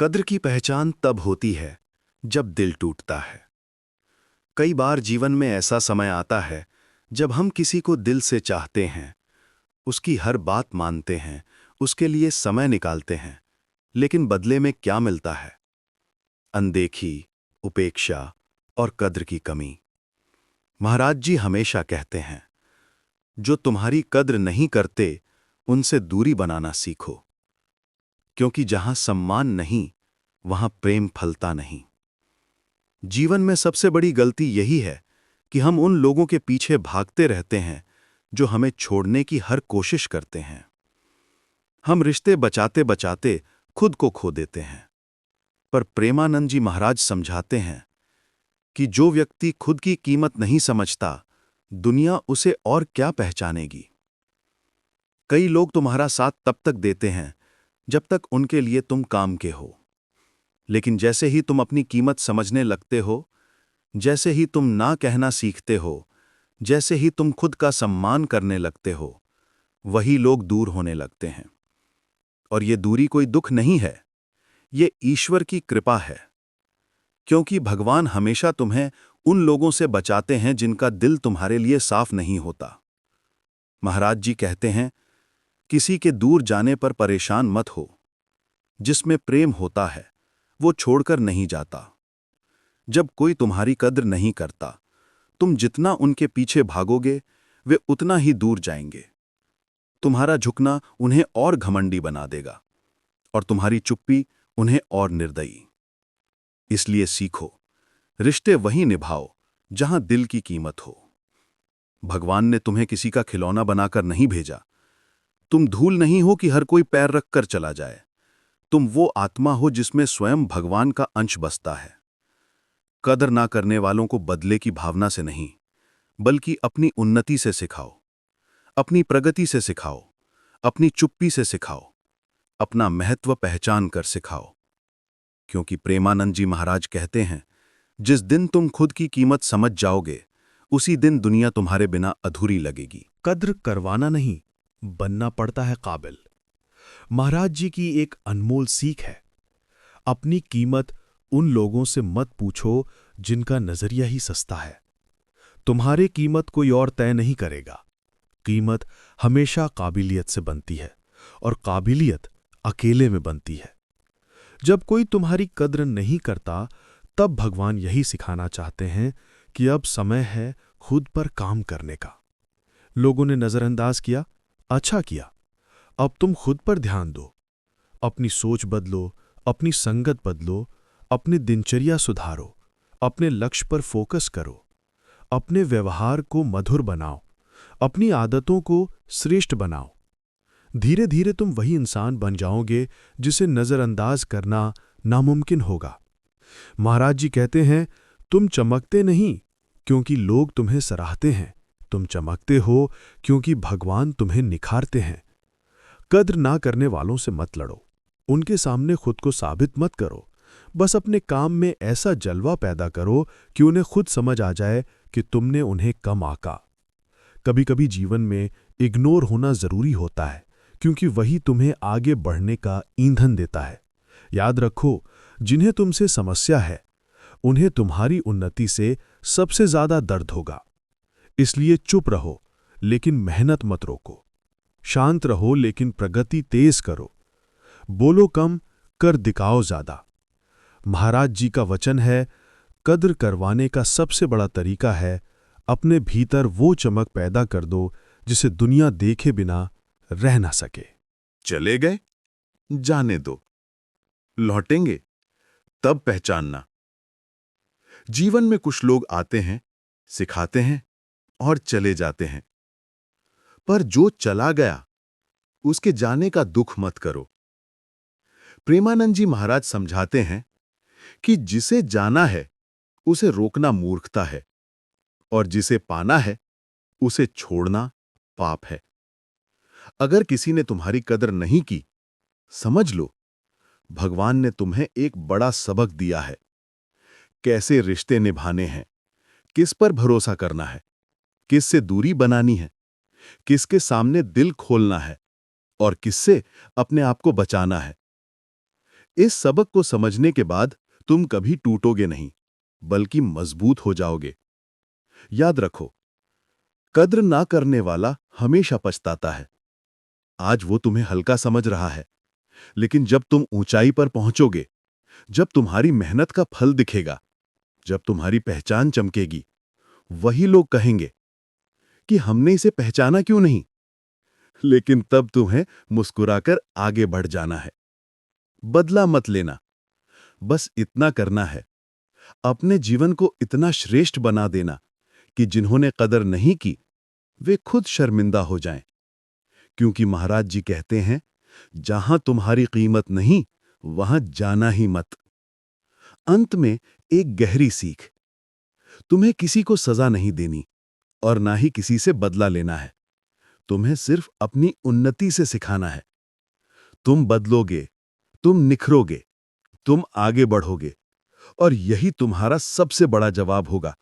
कद्र की पहचान तब होती है जब दिल टूटता है। कई बार जीवन में ऐसा समय आता है जब हम किसी को दिल से चाहते हैं, उसकी हर बात मानते हैं, उसके लिए समय निकालते हैं, लेकिन बदले में क्या मिलता है? अनदेखी, उपेक्षा और कद्र की कमी। महाराज जी हमेशा कहते हैं, जो तुम्हारी कद्र नहीं करते, उनसे दूरी बनाना सीखो, क्योंकि जहां सम्मान नहीं, वहां प्रेम फलता नहीं। जीवन में सबसे बड़ी गलती यही है कि हम उन लोगों के पीछे भागते रहते हैं जो हमें छोड़ने की हर कोशिश करते हैं। हम रिश्ते बचाते बचाते खुद को खो देते हैं। पर प्रेमानंद जी महाराज समझाते हैं कि जो व्यक्ति खुद की कीमत नहीं समझता, दुनिया उसे और क्या पहचानेगी। कई लोग तुम्हारा साथ तब तक देते हैं जब तक उनके लिए तुम काम के हो, लेकिन जैसे ही तुम अपनी कीमत समझने लगते हो, जैसे ही तुम ना कहना सीखते हो, जैसे ही तुम खुद का सम्मान करने लगते हो, वही लोग दूर होने लगते हैं। और ये दूरी कोई दुख नहीं है, ये ईश्वर की कृपा है, क्योंकि भगवान हमेशा तुम्हें उन लोगों से बचाते हैं जिनका दिल तुम्हारे लिए साफ नहीं होता। महाराज जी कहते हैं, किसी के दूर जाने पर परेशान मत हो। जिसमें प्रेम होता है, वो छोड़कर नहीं जाता। जब कोई तुम्हारी कद्र नहीं करता, तुम जितना उनके पीछे भागोगे, वे उतना ही दूर जाएंगे। तुम्हारा झुकना उन्हें और घमंडी बना देगा और तुम्हारी चुप्पी उन्हें और निर्दयी। इसलिए सीखो, रिश्ते वहीं निभाओ जहां दिल की कीमत हो। भगवान ने तुम्हें किसी का खिलौना बनाकर नहीं भेजा। तुम धूल नहीं हो कि हर कोई पैर रखकर चला जाए। तुम वो आत्मा हो जिसमें स्वयं भगवान का अंश बसता है। कदर ना करने वालों को बदले की भावना से नहीं, बल्कि अपनी उन्नति से सिखाओ, अपनी प्रगति से सिखाओ, अपनी चुप्पी से सिखाओ, अपना महत्व पहचान कर सिखाओ। क्योंकि प्रेमानंद जी महाराज कहते हैं, जिस दिन तुम खुद की कीमत समझ जाओगे, उसी दिन दुनिया तुम्हारे बिना अधूरी लगेगी। कद्र करवाना नहीं, बनना पड़ता है काबिल। महाराज जी की एक अनमोल सीख है, अपनी कीमत उन लोगों से मत पूछो जिनका नजरिया ही सस्ता है। तुम्हारी कीमत कोई और तय नहीं करेगा। कीमत हमेशा काबिलियत से बनती है और काबिलियत अकेले में बनती है। जब कोई तुम्हारी कद्र नहीं करता, तब भगवान यही सिखाना चाहते हैं कि अब समय है खुद पर काम करने का। लोगों ने नजरअंदाज किया, अच्छा किया, अब तुम खुद पर ध्यान दो। अपनी सोच बदलो, अपनी संगत बदलो, अपनी दिनचर्या सुधारो, अपने लक्ष्य पर फोकस करो, अपने व्यवहार को मधुर बनाओ, अपनी आदतों को श्रेष्ठ बनाओ। धीरे धीरे तुम वही इंसान बन जाओगे जिसे नजरअंदाज करना नामुमकिन होगा। महाराज जी कहते हैं, तुम चमकते नहीं क्योंकि लोग तुम्हें सराहते हैं, तुम चमकते हो क्योंकि भगवान तुम्हें निखारते हैं। कद्र ना करने वालों से मत लड़ो, उनके सामने खुद को साबित मत करो। बस अपने काम में ऐसा जलवा पैदा करो कि उन्हें खुद समझ आ जाए कि तुमने उन्हें कम आका। कभी कभी जीवन में इग्नोर होना जरूरी होता है, क्योंकि वही तुम्हें आगे बढ़ने का ईंधन देता है। याद रखो, जिन्हें तुमसे समस्या है, उन्हें तुम्हारी उन्नति से सबसे ज्यादा दर्द होगा। इसलिए चुप रहो, लेकिन मेहनत मत रोको। शांत रहो, लेकिन प्रगति तेज करो। बोलो कम, कर दिखाओ ज्यादा। महाराज जी का वचन है, कद्र करवाने का सबसे बड़ा तरीका है, अपने भीतर वो चमक पैदा कर दो जिसे दुनिया देखे बिना रह ना सके। चले गए, जाने दो, लौटेंगे तब पहचानना। जीवन में कुछ लोग आते हैं, सिखाते हैं और चले जाते हैं, पर जो चला गया, उसके जाने का दुख मत करो। प्रेमानंद जी महाराज समझाते हैं कि जिसे जाना है, उसे रोकना मूर्खता है, और जिसे पाना है, उसे छोड़ना पाप है। अगर किसी ने तुम्हारी कदर नहीं की, समझ लो, भगवान ने तुम्हें एक बड़ा सबक दिया है। कैसे रिश्ते निभाने हैं, किस पर भरोसा करना है, किससे दूरी बनानी है, किसके सामने दिल खोलना है और किससे अपने आप को बचाना है। इस सबक को समझने के बाद तुम कभी टूटोगे नहीं, बल्कि मजबूत हो जाओगे। याद रखो, कद्र ना करने वाला हमेशा पछताता है। आज वो तुम्हें हल्का समझ रहा है, लेकिन जब तुम ऊंचाई पर पहुंचोगे, जब तुम्हारी मेहनत का फल दिखेगा, जब तुम्हारी पहचान चमकेगी, वही लोग कहेंगे कि हमने इसे पहचाना क्यों नहीं। लेकिन तब तुम्हें मुस्कुराकर आगे बढ़ जाना है। बदला मत लेना, बस इतना करना है, अपने जीवन को इतना श्रेष्ठ बना देना कि जिन्होंने कदर नहीं की वे खुद शर्मिंदा हो जाएं। क्योंकि महाराज जी कहते हैं, जहां तुम्हारी कीमत नहीं, वहां जाना ही मत। अंत में एक गहरी सीख, तुम्हें किसी को सजा नहीं देनी और ना ही किसी से बदला लेना है। तुम्हें सिर्फ अपनी उन्नति से सिखाना है। तुम बदलोगे, तुम निखरोगे, तुम आगे बढ़ोगे, और यही तुम्हारा सबसे बड़ा जवाब होगा